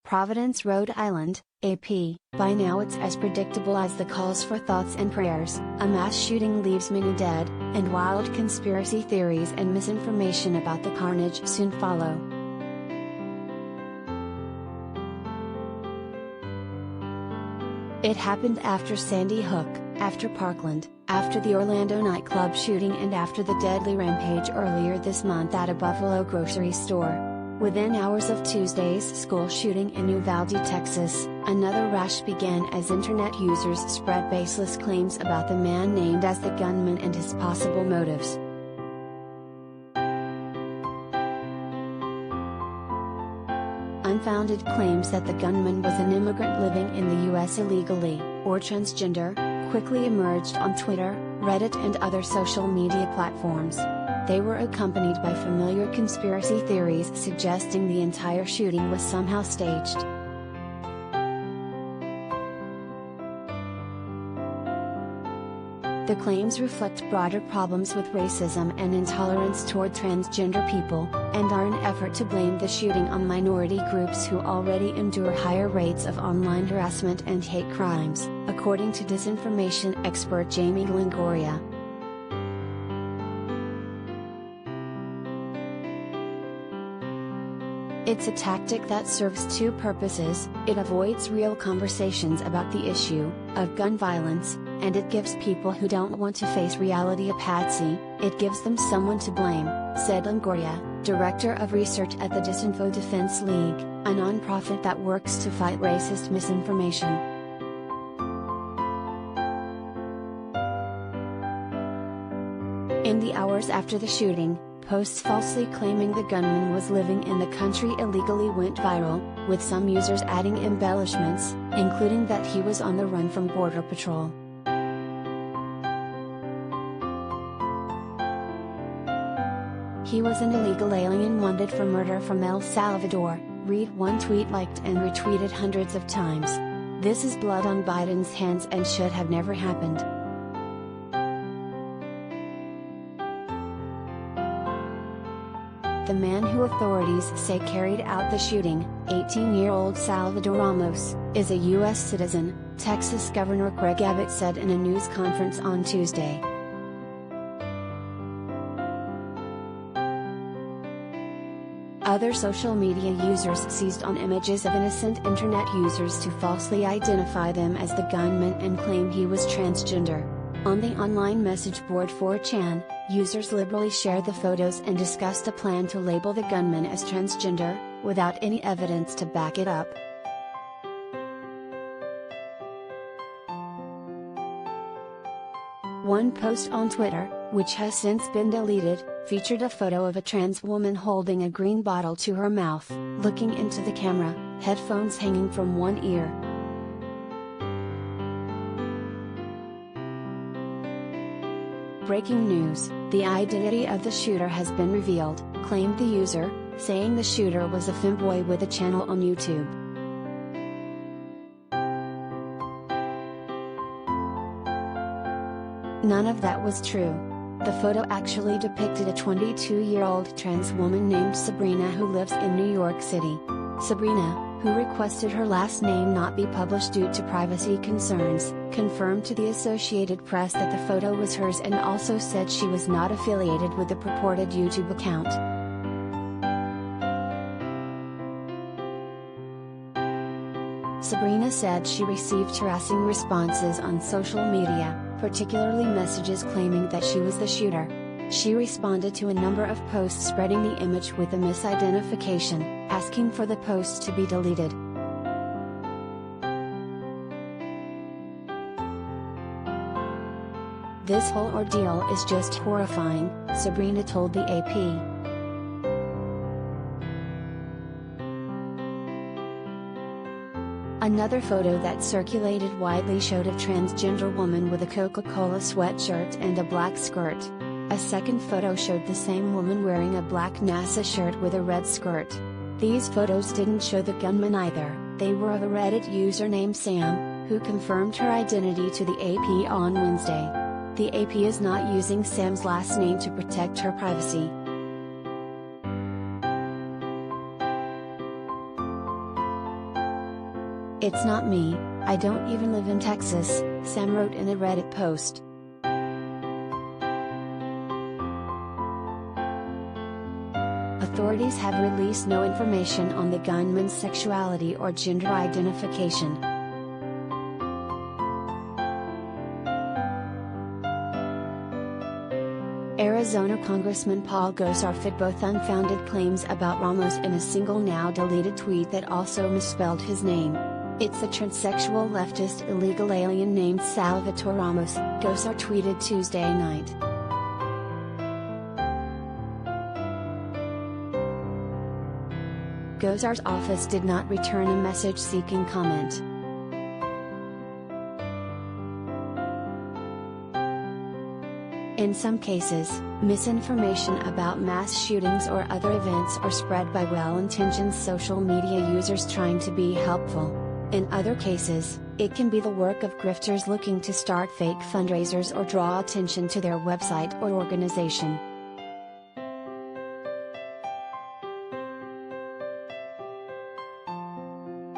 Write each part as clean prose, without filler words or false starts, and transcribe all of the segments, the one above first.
Providence, Rhode Island, AP. By now it's as predictable as the calls for thoughts and prayers. A mass shooting leaves many dead, and wild conspiracy theories and misinformation about the carnage soon follow. It happened after Sandy Hook, after Parkland, after the Orlando nightclub shooting, and after the deadly rampage earlier this month at a Buffalo grocery store. Within hours of Tuesday's school shooting in Uvalde, Texas, another rash began as internet users spread baseless claims about the man named as the gunman and his possible motives. Unfounded claims that the gunman was an immigrant living in the U.S. illegally, or transgender, quickly emerged on Twitter, Reddit and other social media platforms. They were accompanied by familiar conspiracy theories suggesting the entire shooting was somehow staged. The claims reflect broader problems with racism and intolerance toward transgender people, and are an effort to blame the shooting on minority groups who already endure higher rates of online harassment and hate crimes, according to disinformation expert Jamie Longoria. It's a tactic that serves two purposes: it avoids real conversations about the issue of gun violence, and it gives people who don't want to face reality a patsy. It gives them someone to blame, said Longoria, director of research at the Disinfo Defense League, a nonprofit that works to fight racist misinformation. In the hours after the shooting, posts falsely claiming the gunman was living in the country illegally went viral, with some users adding embellishments, including that he was on the run from Border Patrol. He was an illegal alien wanted for murder from El Salvador, read one tweet liked and retweeted hundreds of times. This is blood on Biden's hands and should have never happened. The man who authorities say carried out the shooting, 18-year-old Salvador Ramos, is a U.S. citizen, Texas Governor Greg Abbott said in a news conference on Tuesday. Other social media users seized on images of innocent internet users to falsely identify them as the gunman and claim he was transgender. On the online message board 4chan, users liberally shared the photos and discussed a plan to label the gunman as transgender, without any evidence to back it up. One post on Twitter, which has since been deleted, featured a photo of a trans woman holding a green bottle to her mouth, looking into the camera, headphones hanging from one ear. Breaking news: the identity of the shooter has been revealed, claimed the user, saying the shooter was a femboy with a channel on YouTube. None of that was true. The photo actually depicted a 22-year-old trans woman named Sabrina who lives in New York City. Sabrina, who requested her last name not be published due to privacy concerns, confirmed to the Associated Press that the photo was hers and also said she was not affiliated with the purported YouTube account. Sabrina said she received harassing responses on social media, particularly messages claiming that she was the shooter. She responded to a number of posts spreading the image with a misidentification, asking for the posts to be deleted. This whole ordeal is just horrifying, Sabrina told the AP. Another photo that circulated widely showed a transgender woman with a Coca-Cola sweatshirt and a black skirt. A second photo showed the same woman wearing a black NASA shirt with a red skirt. These photos didn't show the gunman either. They were of a Reddit user named Sam, who confirmed her identity to the AP on Wednesday. The AP is not using Sam's last name to protect her privacy. "It's not me, I don't even live in Texas," Sam wrote in a Reddit post. Authorities have released no information on the gunman's sexuality or gender identification. Arizona Congressman Paul Gosar fit both unfounded claims about Ramos in a single now-deleted tweet that also misspelled his name. "It's a transsexual leftist illegal alien named Salvatore Ramos," Gosar tweeted Tuesday night. Gosar's office did not return a message seeking comment. In some cases, misinformation about mass shootings or other events are spread by well-intentioned social media users trying to be helpful. In other cases, it can be the work of grifters looking to start fake fundraisers or draw attention to their website or organization.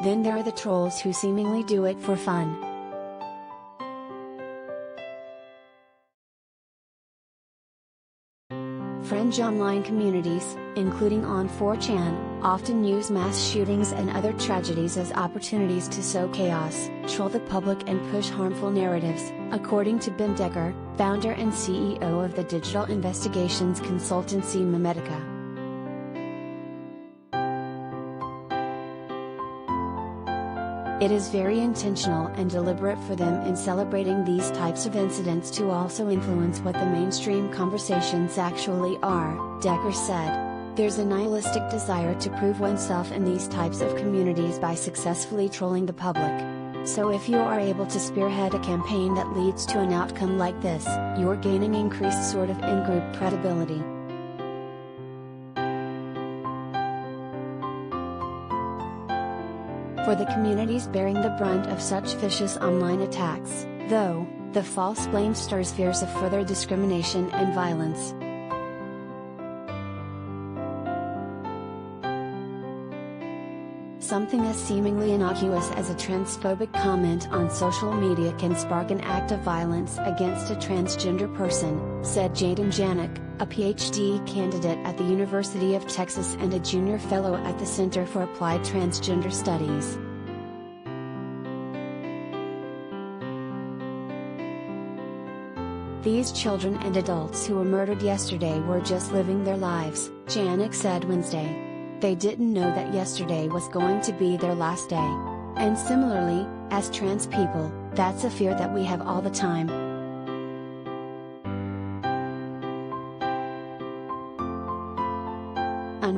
Then there are the trolls who seemingly do it for fun. Fringe online communities, including on 4chan, often use mass shootings and other tragedies as opportunities to sow chaos, troll the public and push harmful narratives, according to Ben Decker, founder and CEO of the digital investigations consultancy Memetica. It is very intentional and deliberate for them in celebrating these types of incidents to also influence what the mainstream conversations actually are, Decker said. There's a nihilistic desire to prove oneself in these types of communities by successfully trolling the public. So if you are able to spearhead a campaign that leads to an outcome like this, you're gaining increased sort of in-group credibility. For the communities bearing the brunt of such vicious online attacks, though, the false blame stirs fears of further discrimination and violence. Something as seemingly innocuous as a transphobic comment on social media can spark an act of violence against a transgender person, said Jaden Janik, a PhD candidate at the University of Texas and a junior fellow at the Center for Applied Transgender Studies. These children and adults who were murdered yesterday were just living their lives, Janik said Wednesday. They didn't know that yesterday was going to be their last day. And similarly, as trans people, that's a fear that we have all the time. _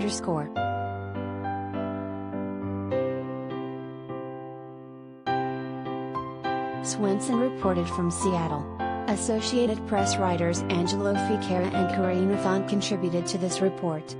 Swenson reported from Seattle. Associated Press writers Angelo Ficara and Karina Font contributed to this report.